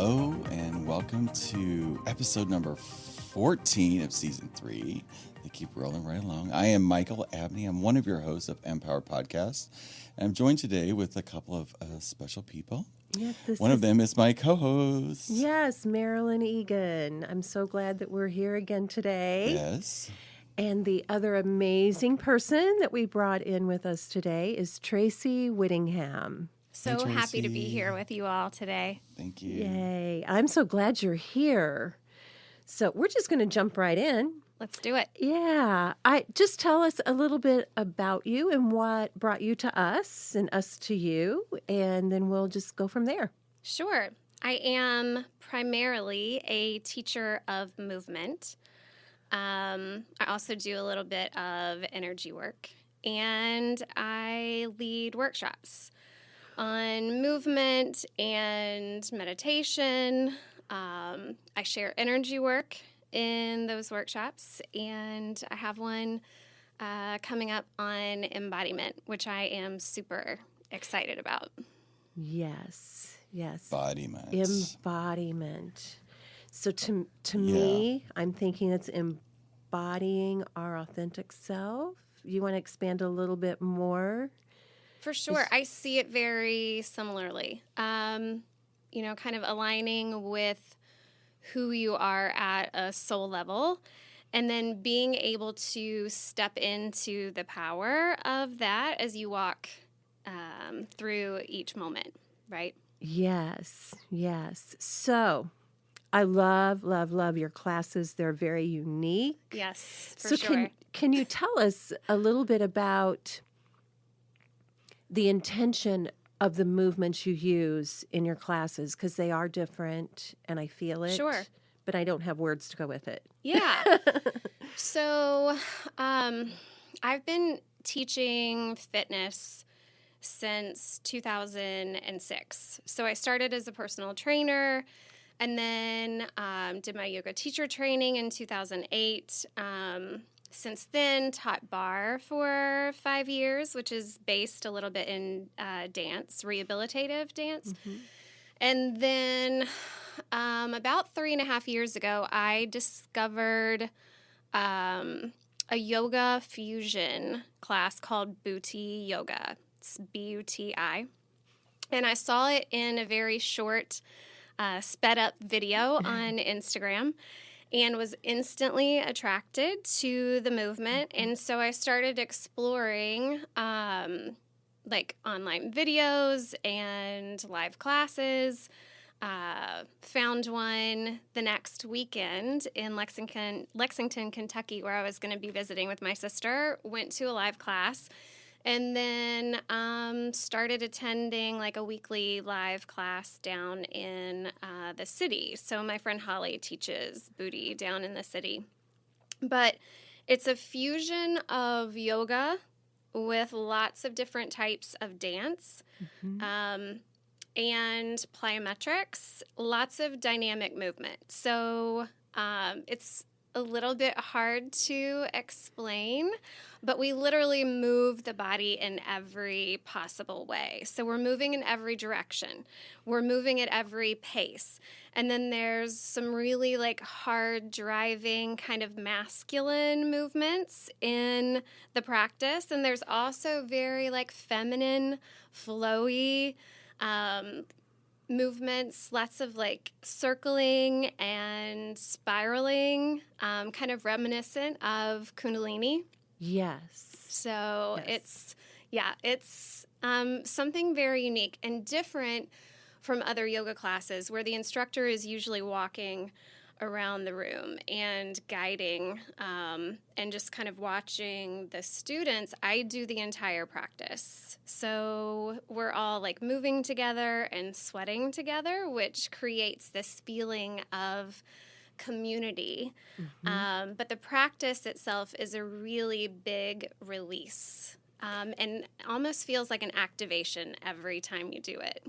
Hello, and welcome to episode number 14 of season 3. They keep rolling right along. I am Michael Abney. I'm one of your hosts of Empower Podcast. And I'm joined today with a couple of special people. Yes, one of them is my co-host. Yes, Marilyn Egan. I'm so glad that we're here again today. Yes. And the other amazing person that we brought in with us today is Tracy Whittingham. So happy to be here with you all today. Thank you. Yay. I'm so glad you're here. So we're just going to jump right in. Let's do it. Yeah. Just tell us a little bit about you and what brought you to us and us to you, and then we'll just go from there. Sure. I am primarily a teacher of movement. I also do a little bit of energy work, and I lead workshops on movement and meditation. I share energy work in those workshops, and I have one coming up on embodiment, which I am super excited about. Yes. Embodiment. So to me, I'm thinking it's embodying our authentic self. You want to expand a little bit more? For sure. I see it very similarly. Kind of aligning with who you are at a soul level, and then being able to step into the power of that as you walk through each moment, right? Yes. So I love your classes. They're very unique. Yes, for so sure. Can you tell us a little bit about the intention of the movements you use in your classes? Because they are different, and I feel it. Sure. But I don't have words to go with it. Yeah. So I've been teaching fitness since 2006. So I started as a personal trainer, and then did my yoga teacher training in 2008. Since then, taught barre for 5 years, which is based a little bit in dance, rehabilitative dance. Mm-hmm. And then about 3.5 years ago, I discovered a yoga fusion class called Buti Yoga. It's B-U-T-I. And I saw it in a very short, sped-up video on Instagram, and was instantly attracted to the movement. And so I started exploring online videos and live classes. Found one the next weekend in Lexington, Kentucky, where I was going to be visiting with my sister. Went to a live class, and then started attending a weekly live class down in the city. So my friend Holly teaches Buti down in the city. But it's a fusion of yoga with lots of different types of dance, and plyometrics, lots of dynamic movement. So it's a little bit hard to explain, but we literally move the body in every possible way. So we're moving in every direction. We're moving at every pace. And then there's some really hard driving kind of masculine movements in the practice. And there's also very feminine, flowy movements, lots of circling and spiraling, kind of reminiscent of Kundalini. Yes. So it's something very unique and different from other yoga classes, where the instructor is usually walking around the room and guiding, and just kind of watching the students. I do the entire practice. So we're all moving together and sweating together, which creates this feeling of community. Mm-hmm. But the practice itself is a really big release, and almost feels like an activation every time you do it.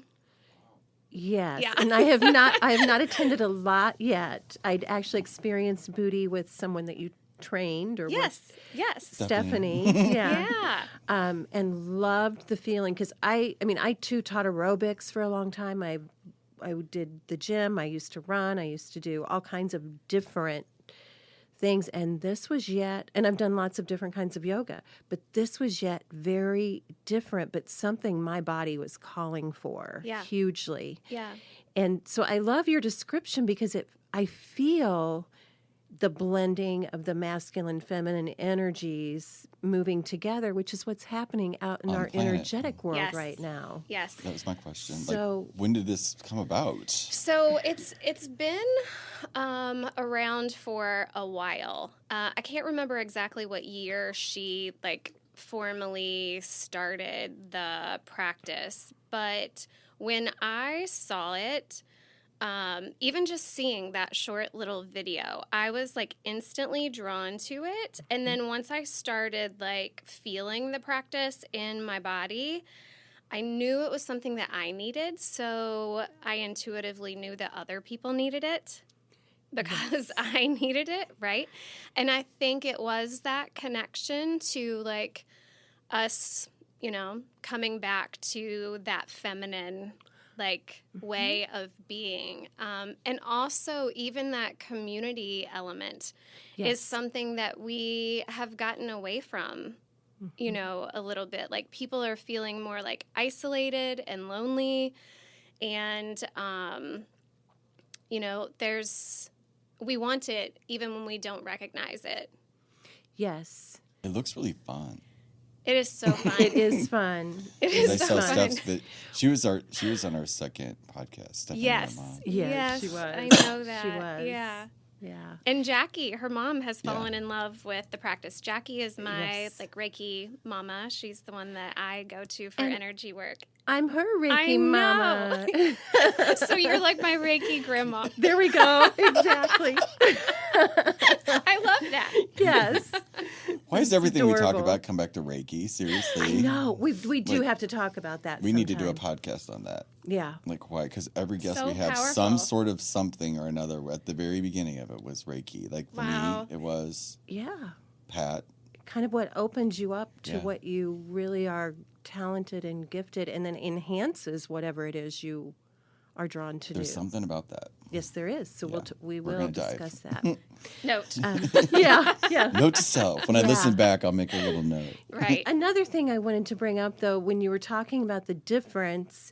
Yes, yeah. And I have not attended a lot yet. I'd actually experienced Buti with someone that you trained, or yes, Stephanie. Yeah. And loved the feeling, because I too taught aerobics for a long time. I did the gym. I used to run. I used to do all kinds of different things. And this was yet, and I've done lots of different kinds of yoga, but this was yet very different, but something my body was calling for hugely. Yeah. And so I love your description because I feel the blending of the masculine, feminine energies moving together, which is what's happening out in On our the planet. energetic world Yes. right now. Yes. That was my question. So- like, when did this come about? So it's been around for a while. I can't remember exactly what year she formally started the practice, but when I saw it, even just seeing that short little video, I was instantly drawn to it. And then once I started feeling the practice in my body, I knew it was something that I needed. So I intuitively knew that other people needed it because I needed it, right? And I think it was that connection to us, coming back to that feminine way of being. And also even that community element is something that we have gotten away from, a little bit. People are feeling more isolated and lonely. And, we want it even when we don't recognize it. Yes. It looks really fun. It is so fun. It is fun. It I is saw so fun. stuff that she was on our second podcast. Stephanie, Yes. our mom. Yeah, Yes, she was. I know that. She was. Yeah. Yeah. And Jackie, her mom, has Yeah. fallen in love with the practice. Jackie is my Yes. Reiki mama. She's the one that I go to for And- energy work. I'm her I Reiki know. mama. So you're like my Reiki grandma. There we go. Exactly. I love that. Yes. Why does everything we talk adorable. about come back to Reiki? Seriously? I know. We do Like, have to talk about that. We need to do a sometime. podcast on that. Yeah. Why? Because every guest So we have, powerful. some sort of something or another at the very beginning of it was Reiki. For Wow. me, it was Yeah. Pat. Kind of what opens you up to Yeah. what you really are talented and gifted, and then enhances whatever it is you are drawn to There's do. something about that. Yes, there is. So Yeah. we We're will gonna dive. discuss that. Note. Yeah. Yeah. Note to self. When I Yeah. listen back, I'll make a little note. Right. Another thing I wanted to bring up, though, when you were talking about the difference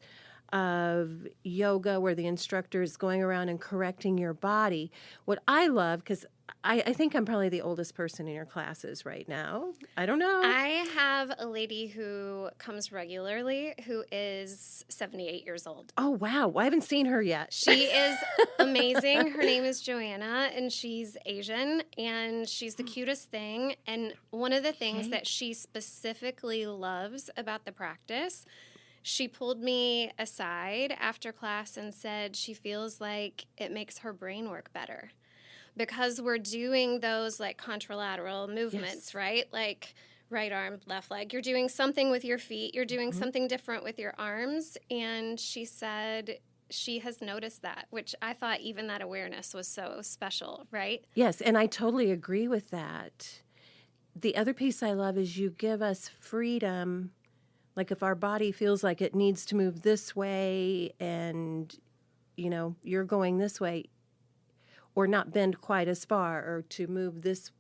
of yoga, where the instructor is going around and correcting your body, what I love, because I think I'm probably the oldest person in your classes right now. I don't know. I have a lady who comes regularly who is 78 years old. Oh, wow. Well, I haven't seen her yet. She is amazing. Her name is Joanna, and she's Asian, and she's the cutest thing. And one of the things Okay. that she specifically loves about the practice, she pulled me aside after class and said she feels like it makes her brain work better. Because we're doing those contralateral movements, Yes. right? Right arm, left leg. You're doing something with your feet. You're doing something different with your arms. And she said she has noticed that, which I thought even that awareness was so special, right? Yes, and I totally agree with that. The other piece I love is you give us freedom. Like if our body feels like it needs to move this way and, you're going this way, or not bend quite as far, or to move this,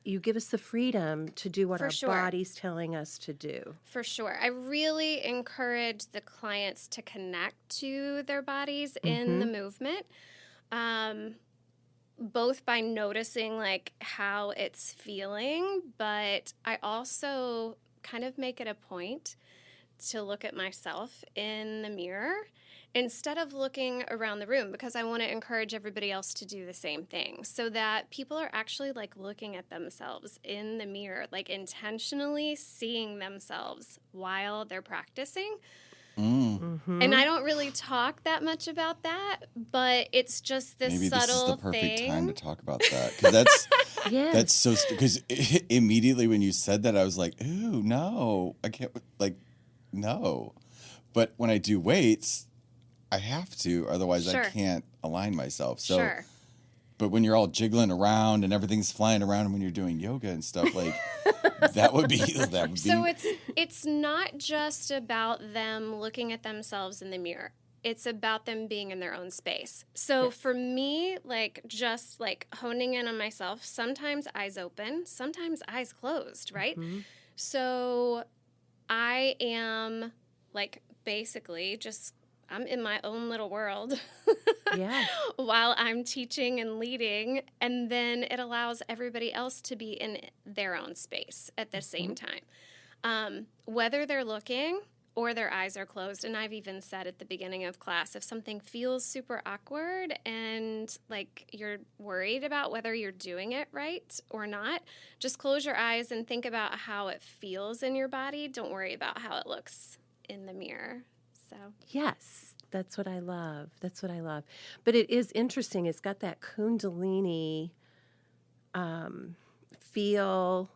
you give us the freedom to do what For our sure. body's telling us to do. For sure. I really encourage the clients to connect to their bodies in the movement, both by noticing how it's feeling, but I also kind of make it a point to look at myself in the mirror instead of looking around the room, because I want to encourage everybody else to do the same thing so that people are actually looking at themselves in the mirror, intentionally seeing themselves while they're practicing. And I don't really talk that much about that, but it's just this Maybe subtle this is the perfect thing. time to talk about that. Because that's, Yes. that's so... Because immediately when you said that, I was like, ooh, no. I can't... no. But when I do weights... I have to, otherwise I Sure. can't align myself. So, Sure. but when you're all jiggling around and everything's flying around, and when you're doing yoga and stuff, that would be So it's not just about them looking at themselves in the mirror. it's about them being in their own space. So Yes. for me, like just like honing in on myself, sometimes eyes open, sometimes eyes closed, right? Mhm. So I am like basically just I'm in my own little world Yeah. while I'm teaching and leading, and then it allows everybody else to be in their own space at the same time. Whether they're looking or their eyes are closed. And I've even said at the beginning of class, if something feels super awkward and like you're worried about whether you're doing it right or not, just close your eyes and think about how it feels in your body. Don't worry about how it looks in the mirror. So, Yes, that's what I love. That's what I love. But it is interesting. It's got that Kundalini feel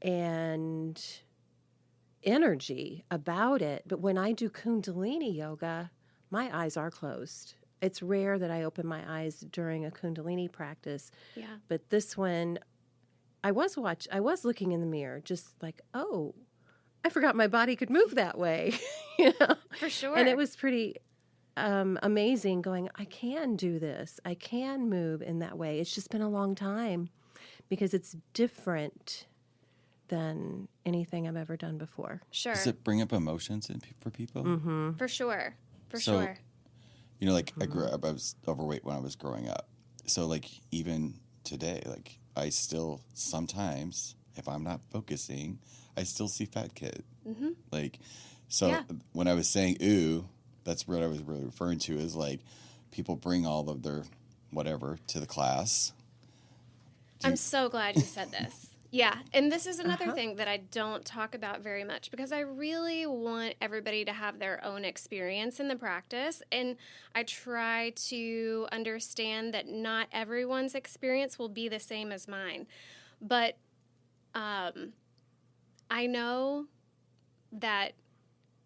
and energy about it. But when I do Kundalini yoga, my eyes are closed. It's rare that I open my eyes during a Kundalini practice. yeah, But this one, I was looking in the mirror, just like, oh, I forgot my body could move that way. you know? for sure. And it was pretty amazing going, I can do this. I can move in that way. It's just been a long time because it's different than anything I've ever done before. Sure. Does it bring up emotions for people? Mm-hmm. For sure. For So, sure. You know, like I grew up, I was overweight when I was growing up. So like even today, like I still sometimes, if I'm not focusing, I still see fat kid. Mm-hmm. Like, so Yeah. when I was saying ooh, that's what I was really referring to is like people bring all of their whatever to the class. I'm so glad you said this. Yeah, and this is another Uh-huh. thing that I don't talk about very much because I really want everybody to have their own experience in the practice, and I try to understand that not everyone's experience will be the same as mine. But I know that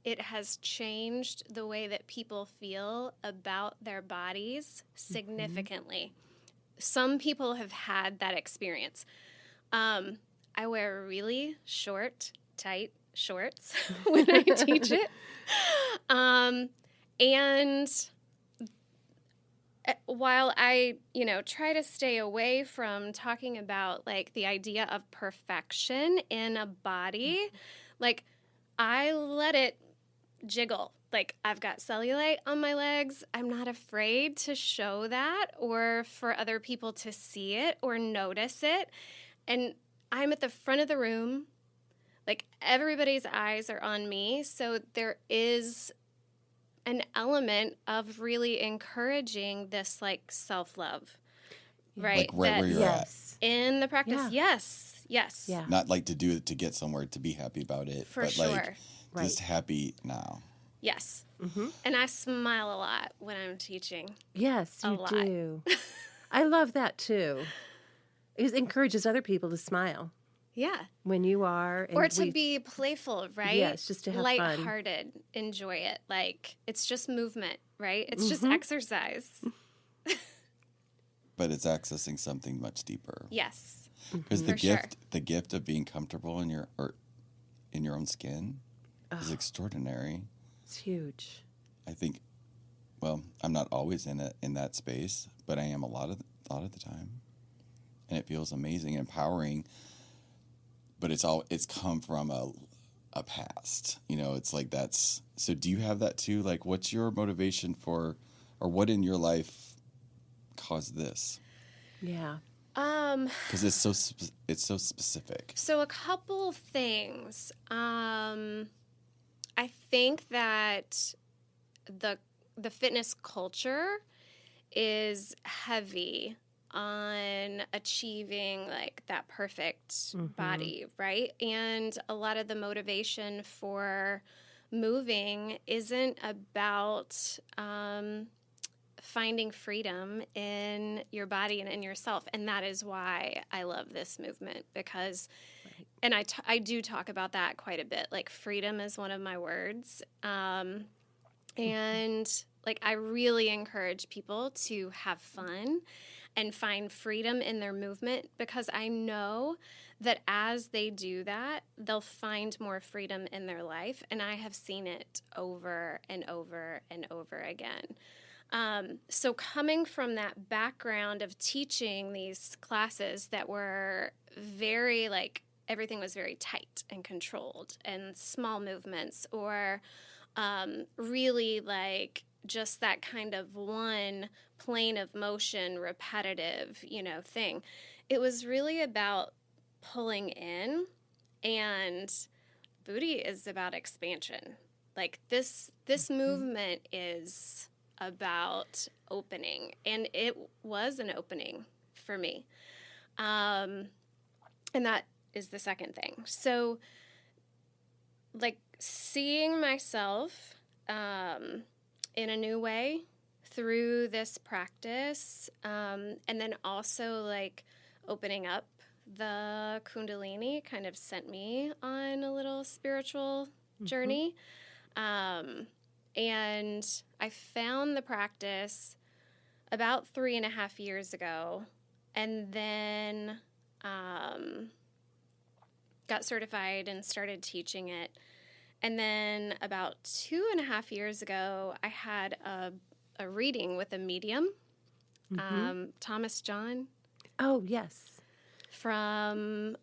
it has changed the way that people feel about their bodies significantly. Some people have had that experience. I wear really short, tight shorts when I teach it. And while I, try to stay away from talking about like the idea of perfection in a body, like I let it jiggle. Like I've got cellulite on my legs. I'm not afraid to show that or for other people to see it or notice it. And I'm at the front of the room. Like everybody's eyes are on me. So there is an element of really encouraging this like self-love, right? Like right where you're Yes. In the practice. Yeah. Yes. Yeah. Not like to do it to get somewhere to be happy about it, For but sure. like Right. just happy now. Yes. Mm-hmm. And I smile a lot when I'm teaching. Yes, A you lot. do. I love that too. It encourages other people to smile Yeah. when you are. And Or to be playful, right? Yes, just to have fun. Lighthearted, enjoy it. Like it's just movement, right? It's just Mhm. exercise. But it's accessing something much deeper. Yes. Because For sure. the gift of being comfortable in your own skin is extraordinary. It's huge. I think, well, I'm not always in that space, but I am a lot of the time, and it feels amazing, and empowering. But it's come from a past, It's like that's. So, do you have that too? Like, what's your motivation for, or what in your life caused this? Yeah. Because it's so specific. So a couple things. I think that the fitness culture is heavy on achieving like that perfect body, right? And a lot of the motivation for moving isn't about finding freedom in your body and in yourself. And that is why I love this movement because, and I do talk about that quite a bit. Like freedom is one of my words. And like, I really encourage people to have fun and find freedom in their movement, because I know that as they do that, they'll find more freedom in their life. And I have seen it over and over and over again. So coming from that background of teaching these classes that were very like, everything was very tight and controlled and small movements, or really like just that kind of one plane of motion, repetitive, thing. It was really about pulling in, and Buti is about expansion. Like this movement is about opening, and it was an opening for me. And that is the second thing. So, like, seeing myself in a new way through this practice, and then also, like, opening up the Kundalini kind of sent me on a little spiritual journey. And I found the practice about 3.5 years ago, and then got certified and started teaching it. And then about 2.5 years ago, I had a reading with a medium, Thomas John. Oh, yes. From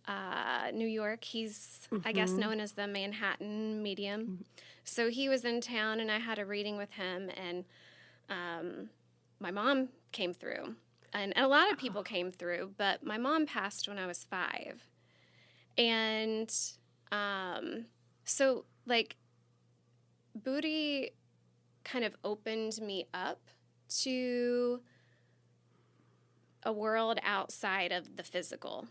New York. He's, I guess, known as the Manhattan medium. So he was in town, and I had a reading with him, and my mom came through. And a lot of people came through, but my mom passed when I was 5. And so, like, Buti kind of opened me up to a world outside of the physical.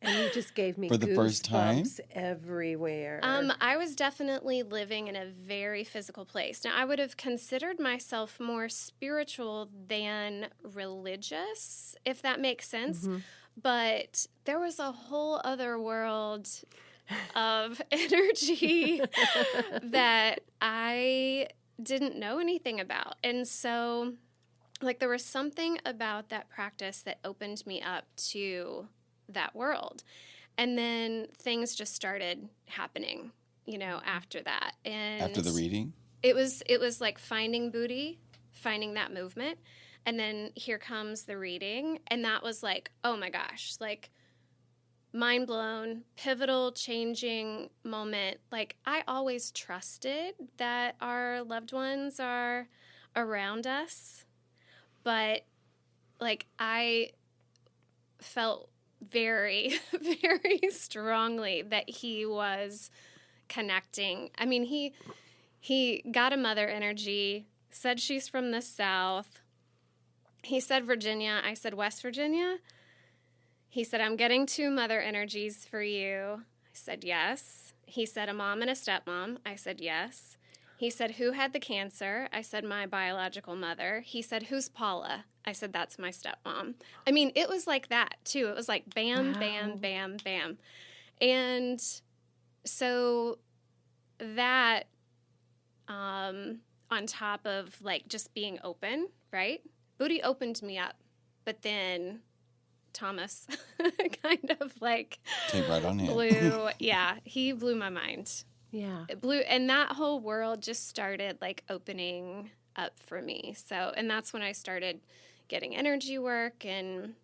And you just gave me for the first time everywhere. I was definitely living in a very physical place. Now, I would have considered myself more spiritual than religious, if that makes sense. But there was a whole other world of energy that I didn't know anything about. And so, like, there was something about that practice that opened me up to that world. And then things just started happening, after that. And after the reading? It was like finding Buti, finding that movement. And then here comes the reading. And that was like, oh my gosh, like, mind blown, pivotal, changing moment. Like, I always trusted that our loved ones are around us. But, like, I felt very, very strongly that he was connecting. I mean, he got a mother energy, said she's from the South. He said Virginia. I said West Virginia. He said, I'm getting 2 mother energies for you. I said, yes. He said, a mom and a stepmom. I said, yes. He said, who had the cancer? I said, my biological mother. He said, who's Paula? I said, that's my stepmom. I mean, it was like that, too. It was like bam, Wow. bam, bam, bam. And so that, on top of, like, just being open, right? Buti opened me up. But then Thomas kind of, like, came right on in. He blew my mind. Yeah. It blew, and that whole world just started, like, opening up for me. So, and that's when I started getting energy work, and,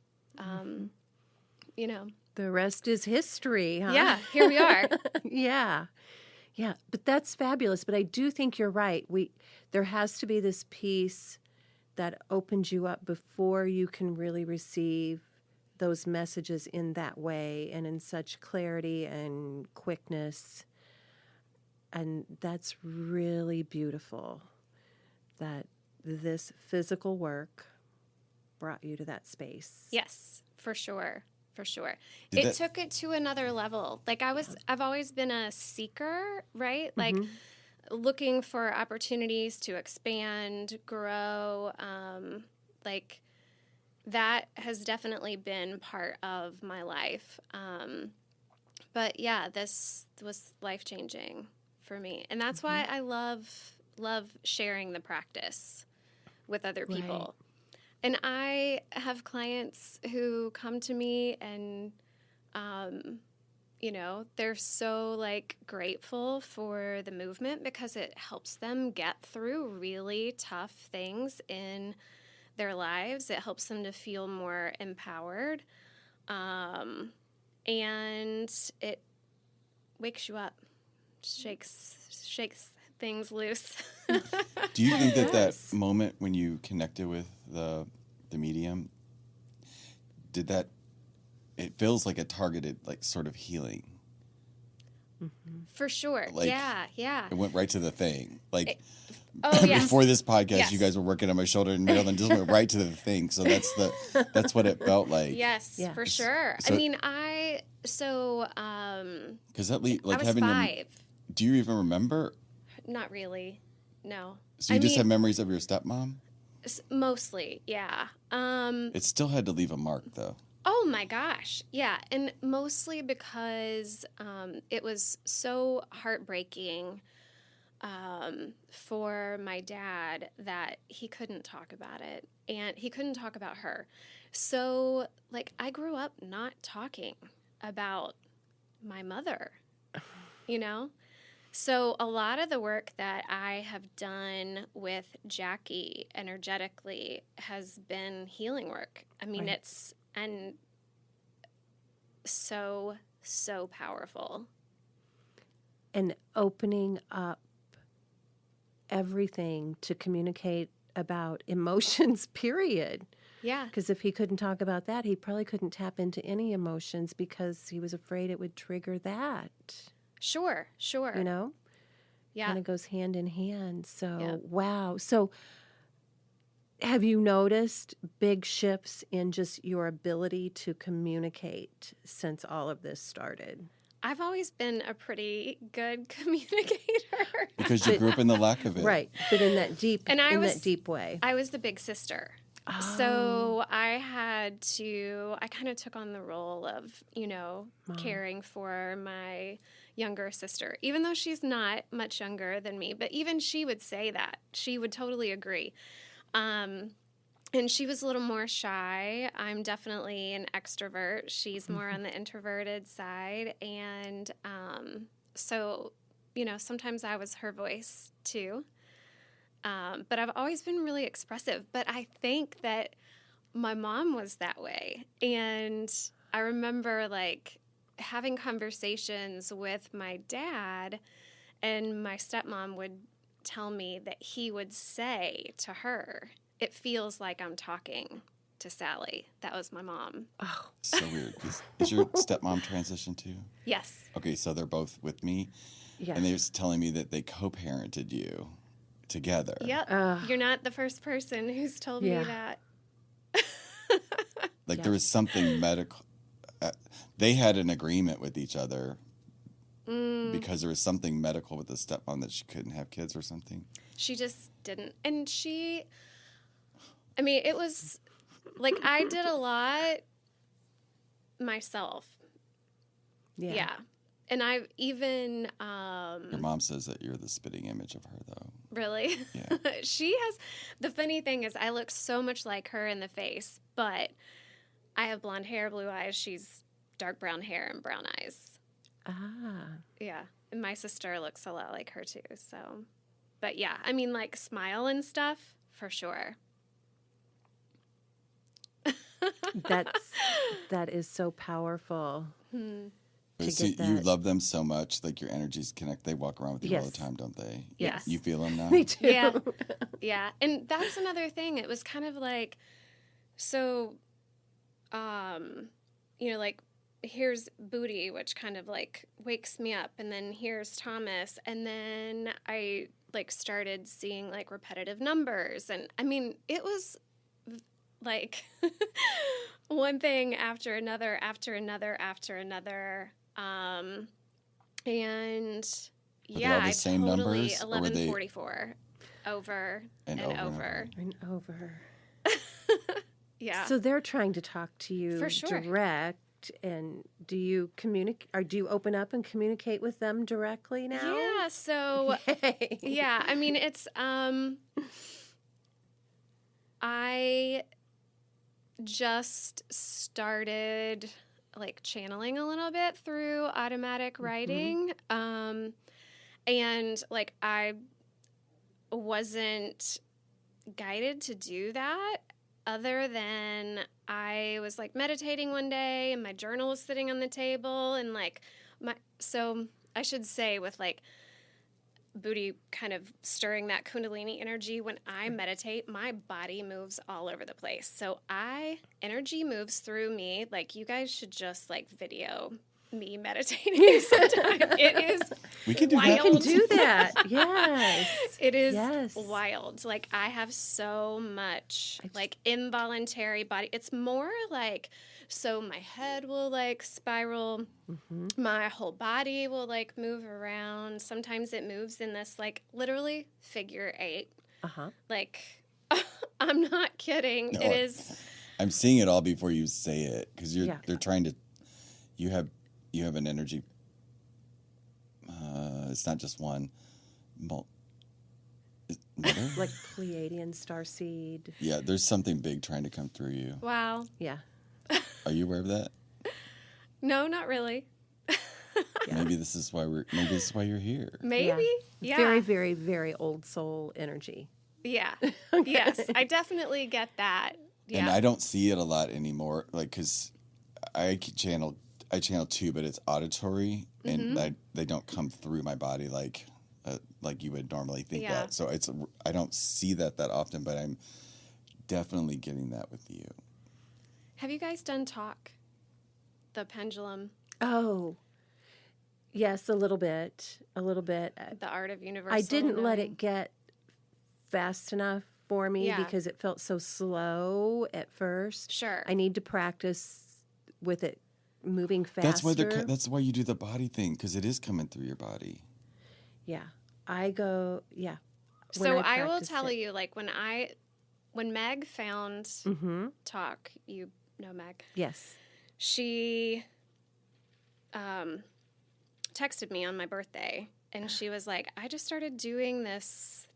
The rest is history, huh? Yeah, here we are. Yeah. Yeah, but that's fabulous. But I do think you're right. There has to be this piece that opens you up before you can really receive those messages in that way and in such clarity and quickness. And that's really beautiful that this physical work brought you to that space. Yes, for sure. For sure. It took it to another level. Like, I've always been a seeker, right? Like, looking for opportunities to expand, grow. Like, that has definitely been part of my life. But yeah, this was life-changing for me. And that's why I love sharing the practice with other people. And I have clients who come to me and, they're so like grateful for the movement because it helps them get through really tough things in their lives. It helps them to feel more empowered. And it wakes you up, shakes things loose. Do you think that moment when you connected with the medium, it feels like a targeted, like, sort of healing? For sure. Like, yeah. It went right to the thing. Like, yes. before this podcast, Yes. you guys were working on my shoulder, and Marilyn just went right to the thing. So that's what it felt like. Yes, Yeah. for sure. So- I mean, Because at least, like, I was having 5. do you even remember? Not really. No. So you just have memories of your stepmom? Mostly, yeah. It still had to leave a mark, though. Oh my gosh. Yeah. And mostly because it was so heartbreaking for my dad that he couldn't talk about it and he couldn't talk about her. So, like, I grew up not talking about my mother, you know? So a lot of the work that I have done with Jackie energetically has been healing work. I mean, Right. it's and so powerful. And opening up everything to communicate about emotions, period. Yeah. Because if he couldn't talk about that, he probably couldn't tap into any emotions because he was afraid it would trigger that. Sure. You know? Yeah. Kind of goes hand in hand. So, Yeah. wow. So, have you noticed big shifts in just your ability to communicate since all of this started? I've always been a pretty good communicator. Because you grew up in the lack of it. Right. But in that deep, And I was- that deep way. I was the big sister. Oh. So I kind of took on the role of, Mom. caring for my younger sister, even though she's not much younger than me. But even she would say that. She would totally agree. And she was a little more shy. I'm definitely an extrovert. She's more on the introverted side. And so, sometimes I was her voice too. But I've always been really expressive. But I think that my mom was that way. And I remember, like, having conversations with my dad, and my stepmom would tell me that he would say to her, "It feels like I'm talking to Sally." That was my mom. Oh, So weird. Is your stepmom transitioned too? Yes. Okay, so they're both with me, yeah. and they're just telling me that they co-parented you together. Yep. Ugh. You're not the first person who's told Yeah. me that. Like Yeah. there was something medical. They had an agreement with each other because there was something medical with the stepmom that she couldn't have kids or something. She just didn't. And it was like I did a lot myself. Yeah. And I've even Your mom says that you're the spitting image of her, though. really. Yeah. She has. The funny thing is, I look so much like her in the face, but I have blonde hair, blue eyes. She's dark brown hair and brown eyes. Ah. Yeah. And my sister looks a lot like her too. So, but yeah, I mean, like smile and stuff for sure. That is so powerful. To So get you that. love them so much, like your energies connect. They walk around with you all the Yes. time, don't they? Yes. You feel them now? Me too. Yeah. Yeah. And that's another thing. It was kind of like, so, like, here's Buti, which kind of like wakes me up. And then here's Thomas. And then I like started seeing like repetitive numbers. And I mean, it was like one thing after another, after another, after another. And Were they yeah, all the I same totally numbers, or were they- 1144 over And and over and over. And over. Yeah. So they're trying to talk to you For sure. direct. And do you communicate, or do you open up and communicate with them directly now? Yeah, so Yay. yeah, I mean it's I just started like channeling a little bit through automatic writing. And like I wasn't guided to do that other than I was like meditating one day and my journal was sitting on the table and like so I should say with like Buti kind of stirring that Kundalini energy, when I meditate, my body moves all over the place. So energy moves through me. Like you guys should just like video me meditating sometime. It is We can do wild. that. We can do that. Yes. It is Yes. wild. Like I have so much like involuntary body. It's more like, so my head will like spiral. My whole body will like move around. Sometimes it moves in this like literally figure 8. Like I'm not kidding. No, It is. I'm seeing it all before you say it because Yeah. they're trying to. You have an energy. It's not just one. Mother? Like Pleiadian starseed. Yeah, there's something big trying to come through you. Wow. Yeah. Are you aware of that? No, not really. Yeah. Maybe this is why you're here. Maybe. Yeah. Very, very, very old soul energy. Yeah. Yes, I definitely get that. Yeah. And I don't see it a lot anymore, like because I channel too, but it's auditory, and they don't come through my body like you would normally think Yeah. that. So I don't see that often, but I'm definitely getting that with you. Have you guys done talk? The pendulum, Oh, yes, a little bit. the art of universal. I didn't let knowing? it get fast enough for me Yeah. because it felt so slow at first. Sure. I need to practice with it moving faster. That's why you do the body thing, because it is coming through your body. Yeah. I go, yeah. So I will practice tell it. you, like when Meg found Mm-hmm. talk, you know Meg, Yes. she texted me on my birthday, and she was like, I just started doing this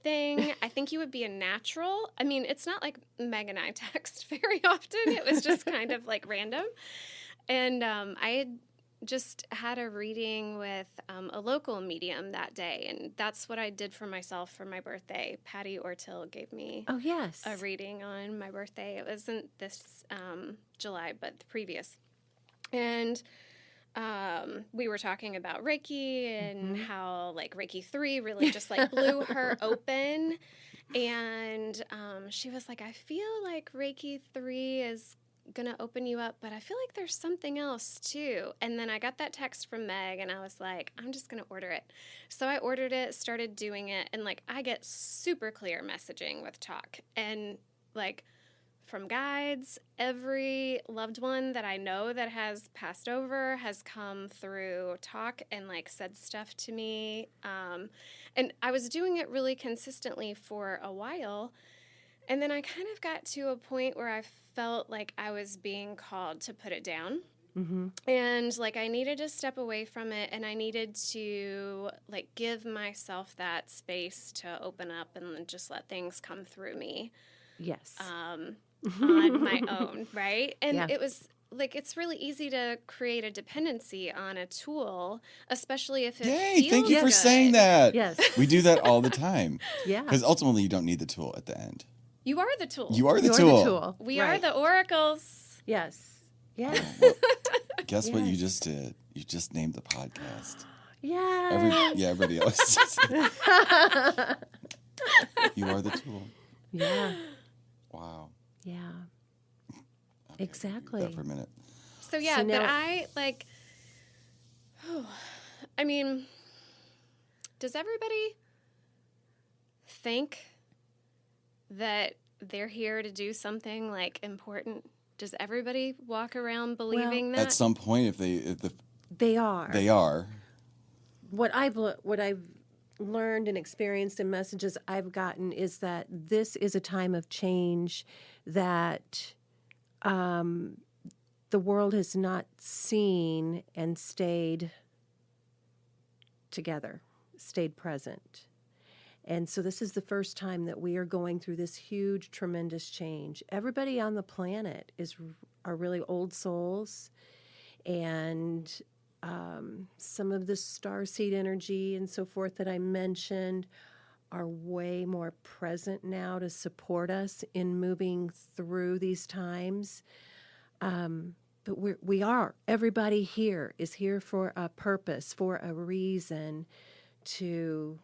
thing. I think you would be a natural. I mean, it's not like Meg and I text very often. It was just kind of like random. And I had just had a reading with a local medium that day, and that's what I did for myself for my birthday. Patty Ortill gave me Oh, yes. a reading on my birthday. It wasn't this July, but the previous. And we were talking about Reiki and how like Reiki 3 really just like blew her open. And she was like, I feel like Reiki 3 is going to open you up, but I feel like there's something else too. And then I got that text from Meg, and I was like, I'm just going to order it. So I ordered it, started doing it, and like I get super clear messaging with talk. And like from guides, every loved one that I know that has passed over has come through talk and like said stuff to me. And I was doing it really consistently for a while. And then I kind of got to a point where I felt like I was being called to put it down. And like I needed to step away from it, and I needed to like give myself that space to open up and just let things come through me. Yes. On my own, right? And Yeah. it was like, it's really easy to create a dependency on a tool, especially if it Yay! feels Thank you for good. saying that. Yes. We do that all the time. Yeah. Because ultimately, you don't need the tool at the end. You are the tool. You are the You're tool. the tool. We Right. are the oracles. Yes. Yes. Well, guess what you Yes. just did? You just named the podcast. Yeah. Everybody else. You are the tool. Yeah. Wow. Yeah. Okay, Exactly. That for a minute. So yeah, So but now- I like, I mean, does everybody think that they're here to do something like important? Does everybody walk around believing that? At some point, if They are. they are, What I've learned and experienced in messages I've gotten is that this is a time of change that the world has not seen and stayed together, stayed present. And so this is the first time that we are going through this huge, tremendous change. Everybody on the planet are really old souls, and some of the starseed energy and so forth that I mentioned are way more present now to support us in moving through these times. But everybody here is here for a purpose, for a reason, to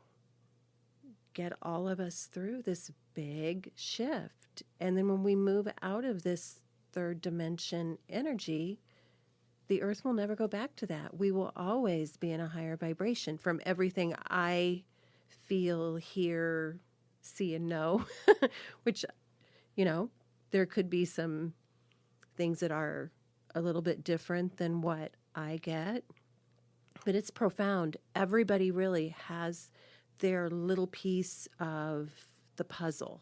get all of us through this big shift. And then when we move out of this third dimension energy, the earth will never go back to that. We will always be in a higher vibration from everything I feel, hear, see, and know, which, there could be some things that are a little bit different than what I get, but it's profound. Everybody really has their little piece of the puzzle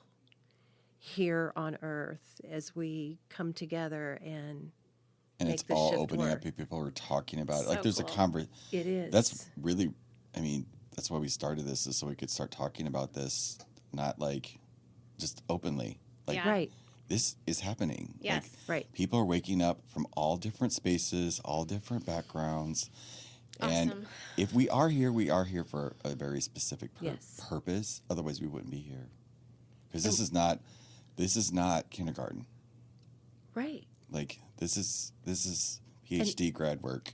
here on earth as we come together and make it's the all shift opening work. up. People are talking about it. So Like there's cool. It is. That's really, that's why we started this, is so we could start talking about this, not like just openly. Like, Yeah. Right. this is happening. Yes. Like, Right. people are waking up from all different spaces, all different backgrounds. And Awesome. if we are here for a very specific Yes. purpose. Otherwise, we wouldn't be here. Because this is not kindergarten. Right. Like, this is PhD grad work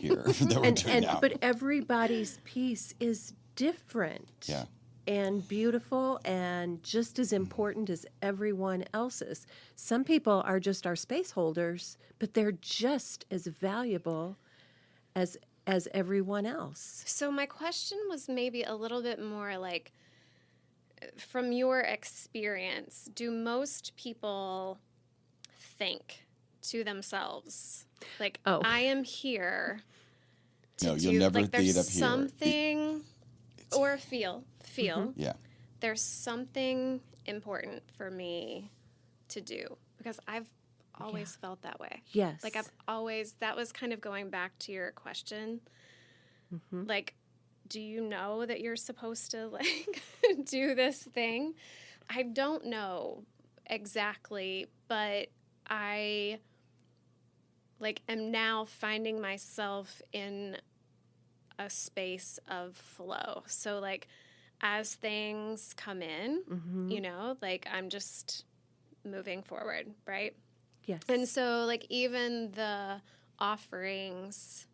here that we're doing now. But everybody's piece is different. Yeah. And beautiful and just as important as everyone else's. Some people are just our space holders, but they're just as valuable as everyone else. So my question was maybe a little bit more like, from your experience, do most people think to themselves, like, Oh. I am here to No, do, you'll never like, see it there's up here. something, or feel, Yeah. there's something important for me to do, because I've always felt that way. Yes. Like, that was kind of going back to your question. Mm-hmm. Like, do you know that you're supposed to, like, do this thing? I don't know exactly, but I, like, am now finding myself in a space of flow. So, like, as things come in, Mm-hmm. like, I'm just moving forward, right? Yes. And so, like, even the offerings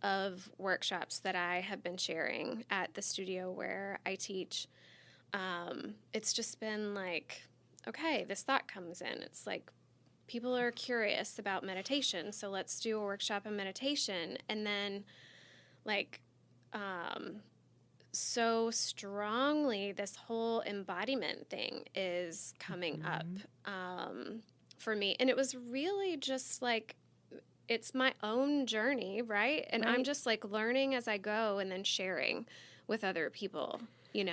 of workshops that I have been sharing at the studio where I teach, it's just been like, okay, this thought comes in. It's like, people are curious about meditation, so let's do a workshop on meditation. And then, like, so strongly, this whole embodiment thing is coming up for me. And it was really just like, it's my own journey, right? And I'm Right. just like learning as I go and then sharing with other people, Can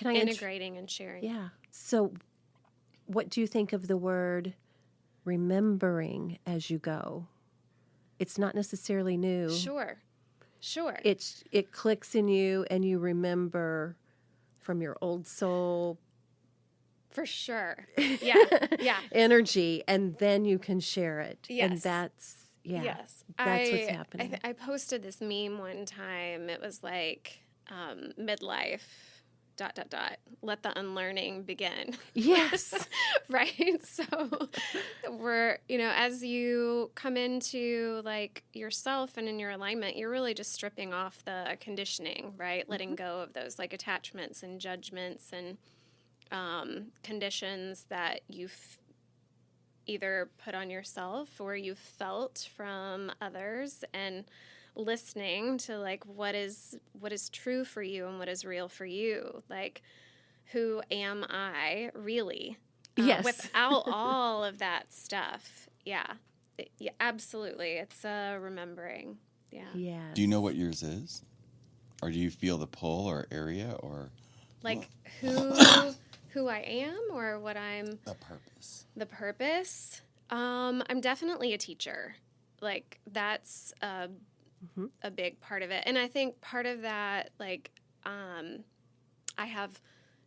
I integrating and sharing. Yeah. So, what do you think of the word remembering as you go? It's not necessarily new. Sure. It clicks in you, and you remember from your old soul For sure. Yeah. energy, and then you can share it. And Yes. that's Yes. that's what's happening. I posted this meme one time. It was like, midlife, ... let the unlearning begin. Yes. Right? So we're, as you come into like yourself and in your alignment, you're really just stripping off the conditioning, right? Letting go of those like attachments and judgments and conditions that you've either put on yourself or you've felt from others, and listening to like what is true for you and what is real for you. Like, who am I really? Yes. Without all of that stuff. Yeah, absolutely. It's remembering. Yeah. Yeah. Do you know what yours is? Or do you feel the pull or area or Like who I am or what I'm. the purpose? The purpose. I'm definitely a teacher. Like, that's a big part of it. And I think part of that, like, I have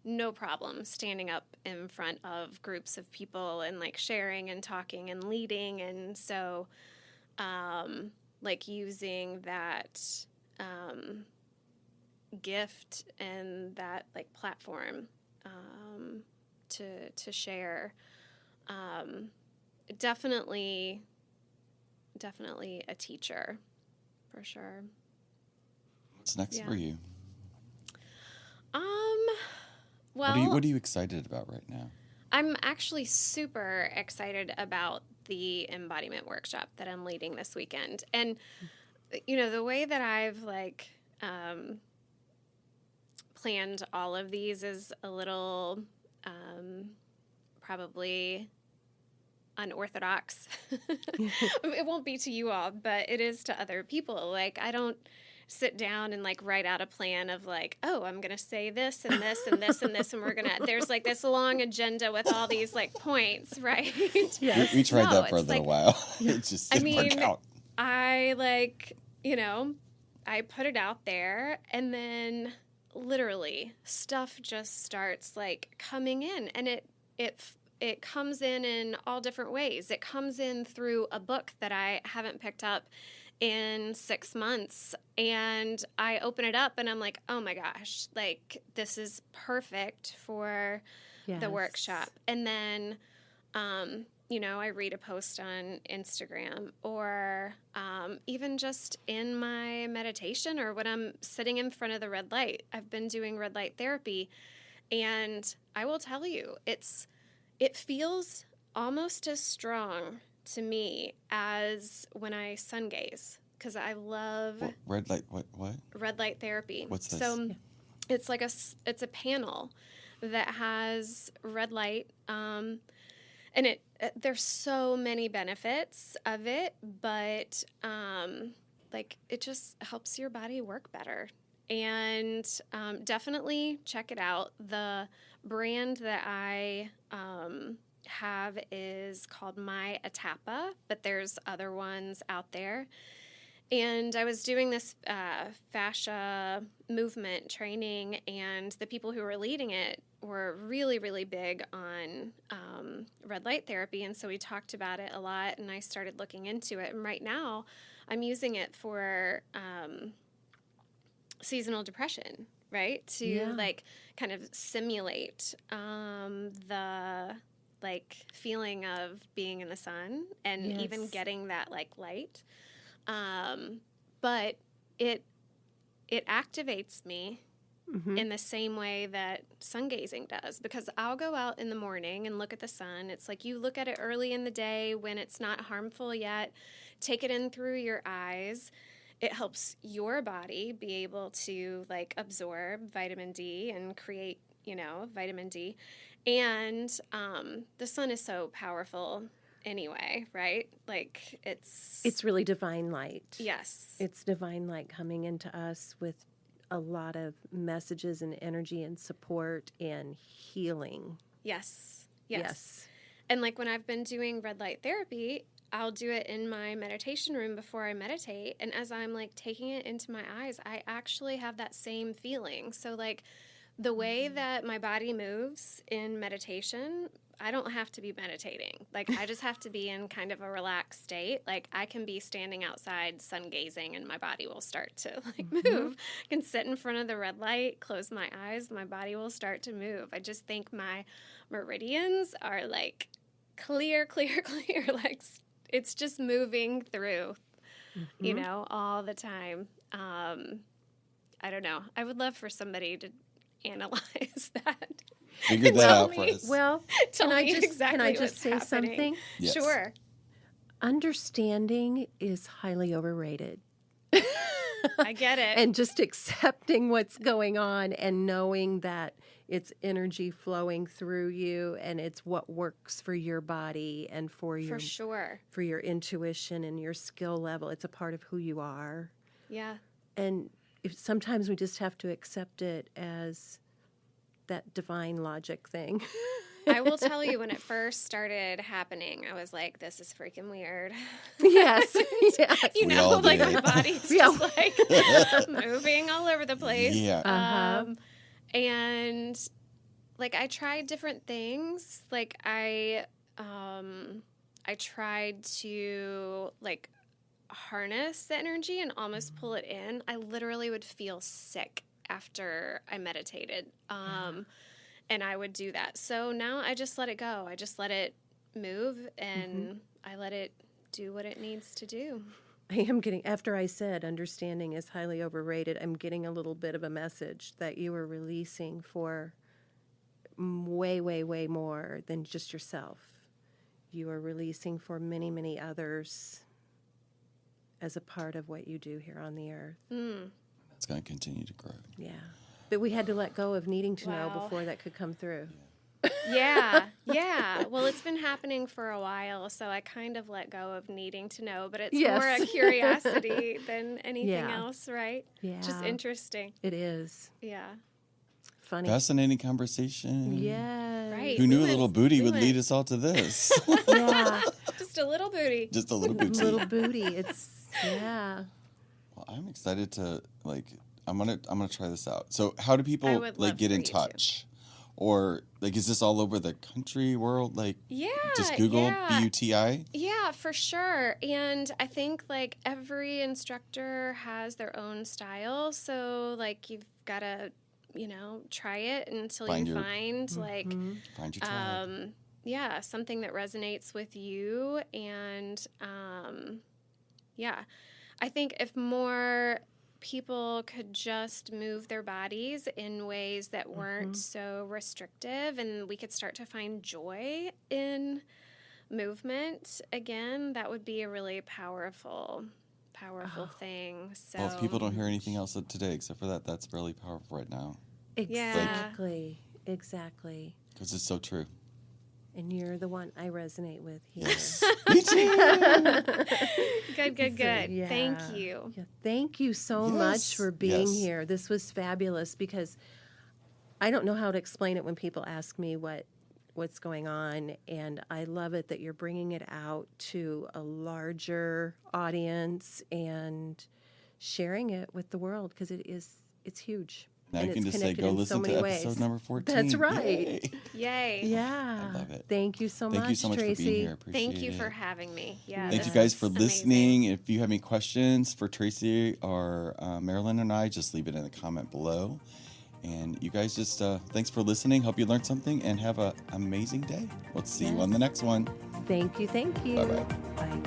no problem standing up in front of groups of people and like sharing and talking and leading. And so, like using that, gift and that like platform, to share, definitely a teacher for sure. What's next for you? Well, what are you excited about right now? I'm actually super excited about the embodiment workshop that I'm leading this weekend. And, you know, the way that I've like planned all of these is a little probably unorthodox. It won't be to you all, but it is to other people. Like, I don't sit down and like write out a plan of like, oh, I'm going to say this and this and this and this, and we're going to, there's like this long agenda with all these like points, right? Yes. We tried that for a little while. It just didn't work out. I like, you know, I put it out there and then literally stuff just starts like coming in, and it comes in all different ways. It comes in through a book that I haven't picked up in 6 months, and I open it up and I'm like, oh my gosh, like this is perfect for the workshop. And then, you know, I read a post on Instagram, or even just in my meditation, or when I'm sitting in front of the red light. I've been doing red light therapy, and I will tell you, it feels almost as strong to me as when I sun gaze, because I love red light. What? Red light therapy. What's this? So it's like it's a panel that has red light, and there's so many benefits of it, but like it just helps your body work better. And definitely check it out. The brand that I have is called My Atapa, but there's other ones out there. And I was doing this fascia movement training, and the people who were leading it were really, really big on red light therapy. And so we talked about it a lot, and I started looking into it. And right now I'm using it for seasonal depression, right? To like kind of simulate the like feeling of being in the sun and even getting that like light. But it activates me in the same way that sun gazing does, because I'll go out in the morning and look at the sun. It's like you look at it early in the day when it's not harmful yet, take it in through your eyes. It helps your body be able to like absorb vitamin D and create, you know, vitamin D. And the sun is so powerful anyway, right? Like it's really divine light. Yes. It's divine light coming into us with a lot of messages and energy and support and healing. Yes. And like when I've been doing red light therapy, I'll do it in my meditation room before I meditate. And as I'm like taking it into my eyes, I actually have that same feeling. So like the way that my body moves in meditation, I don't have to be meditating. Like I just have to be in kind of a relaxed state. Like I can be standing outside sun gazing and my body will start to like move. I can sit in front of the red light, close my eyes, my body will start to move. I just think my meridians are like clear. Like it's just moving through, you know, all the time. I don't know. I would love for somebody to analyze that. Figure that out for us. Well, can I just say happening. something? Yes. Sure. Understanding is highly overrated. I get it. And just accepting what's going on and knowing that it's energy flowing through you and it's what works for your body and for your intuition and your skill level. It's a part of who you are. Yeah. And sometimes we just have to accept it as that divine logic thing. I will tell you, when it first started happening, I was like, this is freaking weird. Yes. You know, like my body's just like moving all over the place. Yeah. And like I tried different things. Like I tried to like harness the energy and almost pull it in. I literally would feel sick after I meditated. And I would do that. So now I just let it go. I just let it move and I let it do what it needs to do. I am getting, after I said understanding is highly overrated, I'm getting a little bit of a message that you are releasing for way, way, way more than just yourself. You are releasing for many, many others as a part of what you do here on the earth. It's going to continue to grow. Yeah. But we had to let go of needing to know Wow. before that could come through. Yeah. Well, it's been happening for a while, so I kind of let go of needing to know, but it's Yes. more a curiosity than anything Yeah. else, right? Yeah. Just interesting. It is. Yeah. Funny. Fascinating conversation. Yeah. Right. Who knew We a little went- booty we would lead went- us all to this? Yeah. Just a little booty. Just a little booty. Little booty. It's, yeah. Well, I'm excited to I'm gonna try this out. So how do I people would like love get for in you to. touch? Or like is this all over the country, world? Like Yeah. just Google yeah. BUTI? Yeah, for sure. And I think like every instructor has their own style. So like you've got to, try it until Find you your- find like, Find your tribe. yeah, something that resonates with you. And yeah, I think if more people could just move their bodies in ways that weren't so restrictive and we could start to find joy in movement again, that would be a really powerful thing. So Well, if people don't hear anything else today except for that, that's really powerful right now Exactly. Exactly. because it's so true. And you're the one I resonate with here. Yes, me too. good. Yeah. Thank you. Yeah, thank you so Yes. much for being Yes. here. This was fabulous because I don't know how to explain it when people ask me what's going on, and I love it that you're bringing it out to a larger audience and sharing it with the world because it's huge. Now and you can it's just say, connected go in listen so to many episode ways. number 14. That's right. Yay. Yeah. I love it. Thank you so much, Thank you so much Tracy. for being here. Appreciate Thank you it. for having me. Yeah. Thank you this guys is for amazing. listening. If you have any questions for Tracy or Marilyn and I, just leave it in the comment below. And you guys just, thanks for listening. Hope you learned something and have an amazing day. We'll see you on the next one. Thank you. Bye-bye. Bye.